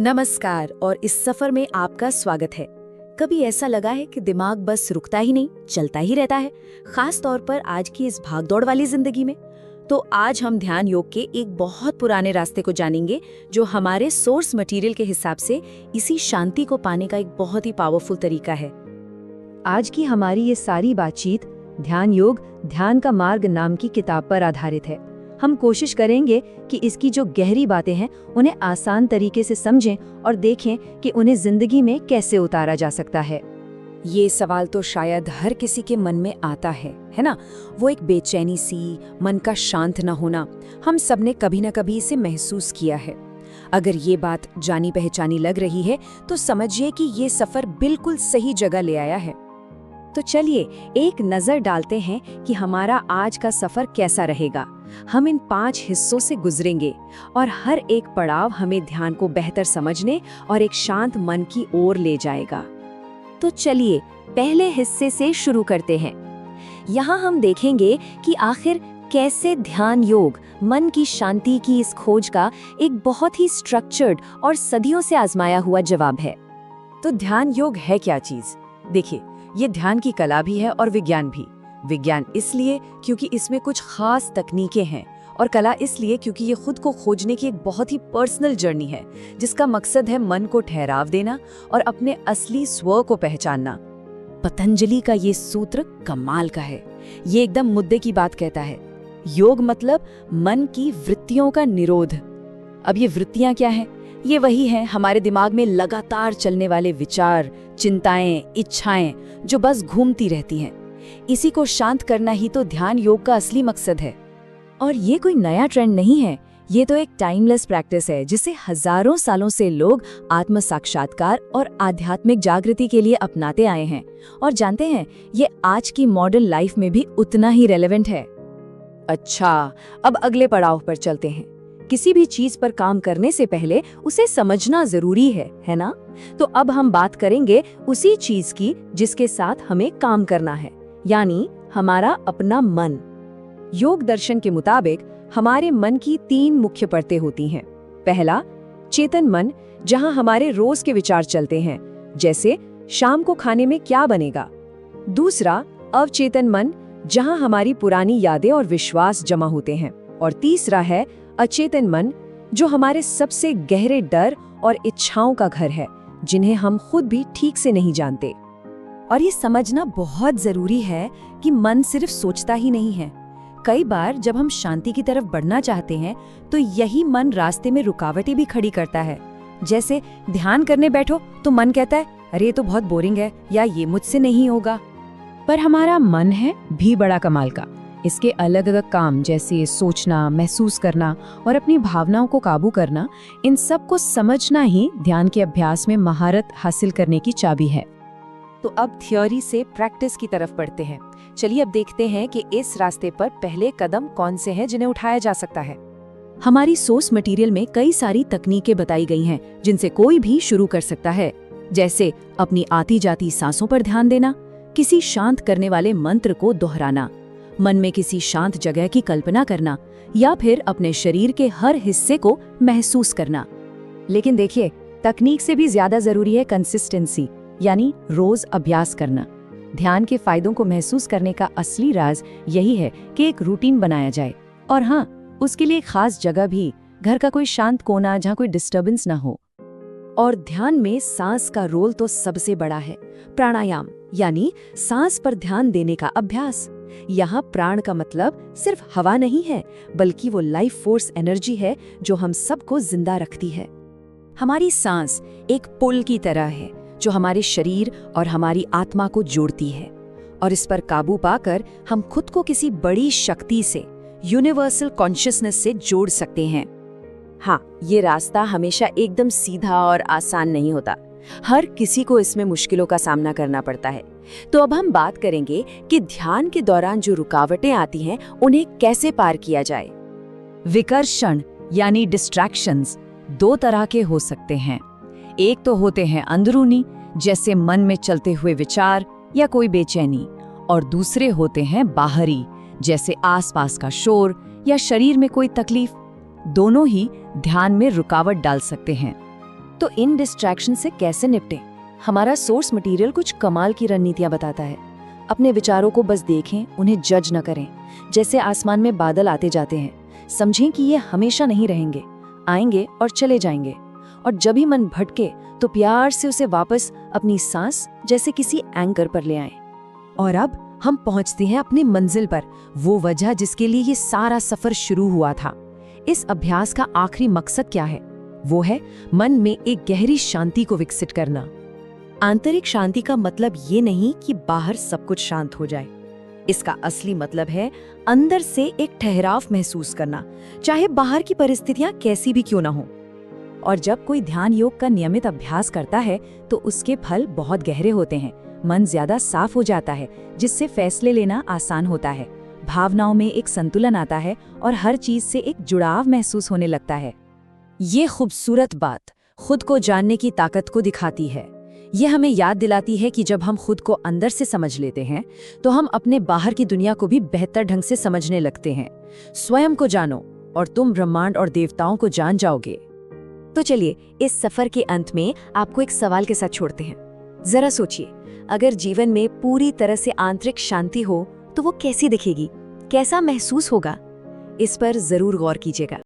नमस्कार और इस सफर में आपका स्वागत है। कभी ऐसा लगा है कि दिमाग बस रुकता ही नहीं, चलता ही रहता है, खास तौर पर आज की इस भागदौड़ वाली जिंदगी में। तो आज हम ध्यान योग के एक बहुत पुराने रास्ते को जानेंगे, जो हमारे सोर्स मटेरियल के हिसाब से इसी शांति को पाने का एक बहुत ही पावरफुल तरीका है। आज की हमारी ये सारी बातचीत ध्यान योग ध्यान का मार्ग नाम की किताब पर आधारित है। हम कोशिश करेंगे कि इसकी जो गहरी बातें हैं उन्हें आसान तरीके से समझें और देखें कि उन्हें जिंदगी में कैसे उतारा जा सकता है। ये सवाल तो शायद हर किसी के मन में आता है ना? वो एक बेचैनी सी, मन का शांत न होना। हम सबने कभी न कभी इसे महसूस किया है। अगर ये बात जानी पहचानी लग रही है तो समझिए कि ये सफर बिल्कुल सही जगह ले आया है। तो चलिए एक नजर डालते हैं कि हमारा आज का सफर कैसा रहेगा। हम इन 5 हिस्सों से गुजरेंगे और हर एक पड़ाव हमें ध्यान को बेहतर समझने और एक शांत मन की ओर ले जाएगा। तो चलिए पहले हिस्से से शुरू करते हैं। यहाँ हम देखेंगे कि आखिर कैसे ध्यान योग मन की शांति की इस खोज का एक बहुत ही स्ट्रक्चर्ड और सदियों से आजमाया हुआ जवाब है। तो ध्यान योग है क्या चीज? देखिए, ये ध्यान की कला भी है और विज्ञान भी। विज्ञान इसलिए क्योंकि इसमें कुछ खास तकनीकें हैं, और कला इसलिए क्योंकि ये खुद को खोजने की एक बहुत ही पर्सनल जर्नी है, जिसका मकसद है मन को ठहराव देना और अपने असली स्व को पहचानना। पतंजलि का ये सूत्र कमाल का है। ये एकदम मुद्दे की बात कहता है। योग मतलब मन की वृत्तियों का निरोध। अब ये वृत्तियां क्या हैं? ये वही हैं हमारे दिमाग में लगातार चलने वाले विचार, चिंताएं, इच्छाएं जो बस घूमती रहती हैं। इसी को शांत करना ही तो ध्यान योग का असली मकसद है। और ये कोई नया ट्रेंड नहीं है, ये तो एक टाइमलेस प्रैक्टिस है जिसे हजारों सालों से लोग आत्म साक्षात्कार और आध्यात्मिक जागृति के लिए अपनाते आए हैं। और जानते हैं, ये आज की मॉडर्न लाइफ में भी उतना ही रेलेवेंट है। अच्छा, अब अगले पड़ाव पर चलते हैं। किसी भी चीज पर काम करने से पहले उसे समझना जरूरी है ना? तो अब हम बात करेंगे उसी चीज की जिसके साथ हमें काम करना है, यानी हमारा अपना मन। योग दर्शन के मुताबिक हमारे मन की 3 मुख्य परतें होती हैं। पहला, चेतन मन, जहां हमारे रोज के विचार चलते हैं, जैसे शाम को खाने में क्या बनेगा। दूसरा, अवचेतन मन, जहां हमारी पुरानी यादें और विश्वास जमा होते हैं। और तीसरा है अचेतन मन, जो हमारे सबसे गहरे डर और इच्छाओं का घर है, जिन्हें हम खुद भी ठीक से नहीं जानते। और ये समझना बहुत जरूरी है कि मन सिर्फ सोचता ही नहीं है। कई बार जब हम शांति की तरफ बढ़ना चाहते हैं तो यही मन रास्ते में रुकावटें भी खड़ी करता है। जैसे ध्यान करने बैठो तो मन कहता है, अरे ये तो बहुत बोरिंग है, या ये मुझसे नहीं होगा। पर हमारा मन है भी बड़ा कमाल का। इसके अलग अलग काम, जैसे सोचना, महसूस करना और अपनी भावनाओं को काबू करना, इन सब को समझना ही ध्यान के अभ्यास में महारत हासिल करने की चाबी है। तो अब थ्योरी से प्रैक्टिस की तरफ बढ़ते हैं। चलिए अब देखते हैं कि इस रास्ते पर पहले कदम कौन से हैं जिन्हें उठाया जा सकता है। हमारी सोर्स मटेरियल में कई सारी तकनीकें बताई गई हैं जिनसे कोई भी शुरू कर सकता है। जैसे अपनी आती जाती सांसों पर ध्यान देना, किसी शांत करने वाले मंत्र को दोहराना, मन में किसी शांत जगह की कल्पना करना, या फिर अपने शरीर के हर हिस्से को महसूस करना। लेकिन देखिए, तकनीक से भी ज्यादा जरूरी है कंसिस्टेंसी, यानी रोज अभ्यास करना। ध्यान के फायदों को महसूस करने का असली राज यही है कि एक रूटीन बनाया जाए, और हाँ, उसके लिए खास जगह भी, घर का कोई शांत कोना जहाँ कोई डिस्टर्बेंस ना हो। और ध्यान में सांस का रोल तो सबसे बड़ा है। प्राणायाम यानी सांस पर ध्यान देने का अभ्यास। यहाँ प्राण का मतलब सिर्फ हवा नहीं है, बल्कि वो लाइफ फोर्स एनर्जी है जो हम सबको जिंदा रखती है। हमारी सांस एक पुल की तरह है जो हमारे शरीर और हमारी आत्मा को जोड़ती है, और इस पर काबू पाकर हम खुद को किसी बड़ी शक्ति से, यूनिवर्सल कॉन्शियसनेस से जोड़ सकते हैं। हाँ, ये रास्ता हमेशा एकदम सीधा और आसान नहीं होता। हर किसी को इसमें मुश्किलों का सामना करना पड़ता है। तो अब हम बात करेंगे कि ध्यान के दौरान जो रुकावटें आती हैं उन्हें कैसे पार किया जाए। विकर्षण यानी डिस्ट्रैक्शंस 2 तरह के हो सकते हैं। एक तो होते हैं अंदरूनी, जैसे मन में चलते हुए विचार या कोई बेचैनी, और दूसरे होते हैं बाहरी, जैसे आसपास का शोर या शरीर में कोई तकलीफ। दोनों ही ध्यान में रुकावट डाल सकते हैं। तो इन डिस्ट्रैक्शन से कैसे निपटें? हमारा सोर्स मटेरियल कुछ कमाल की रणनीतियां बताता है। अपने विचारों को बस देखें, उन्हें जज न करें। जैसे आसमान में बादल आते जाते हैं, समझें कि ये हमेशा नहीं रहेंगे, आएंगे और चले जाएंगे। और जब भी मन भटके तो प्यार से उसे वापस अपनी सांस जैसे किसी एंकर पर ले आएं। और अब हम पहुंचते हैं अपनी मंजिल पर, वो वजह जिसके लिए ये सारा सफर शुरू हुआ था। इस अभ्यास का आखिरी मकसद क्या है? वो है मन में एक गहरी शांति को विकसित करना। आंतरिक शांति का मतलब ये नहीं कि बाहर सब कुछ शांत हो जाए। इसका असली मतलब है अंदर से एक ठहराव महसूस करना, चाहे बाहर की परिस्थितियां कैसी भी क्यों ना हो। और जब कोई ध्यान योग का नियमित अभ्यास करता है तो उसके फल बहुत गहरे होते हैं। मन ज्यादा साफ हो जाता है, जिससे फैसले लेना आसान होता है। भावनाओं में एक संतुलन आता है और हर चीज से एक जुड़ाव महसूस होने लगता है। ये खूबसूरत बात खुद को जानने की ताकत को दिखाती है। ये हमें याद दिलाती है कि जब हम खुद को अंदर से समझ लेते हैं तो हम अपने बाहर की दुनिया को भी बेहतर ढंग से समझने लगते हैं। स्वयं को जानो और तुम ब्रह्मांड और देवताओं को जान जाओगे। तो चलिए, इस सफर के अंत में आपको एक सवाल के साथ छोड़ते हैं। जरा सोचिए, अगर जीवन में पूरी तरह से आंतरिक शांति हो तो वो कैसी दिखेगी, कैसा महसूस होगा? इस पर जरूर गौर कीजिएगा।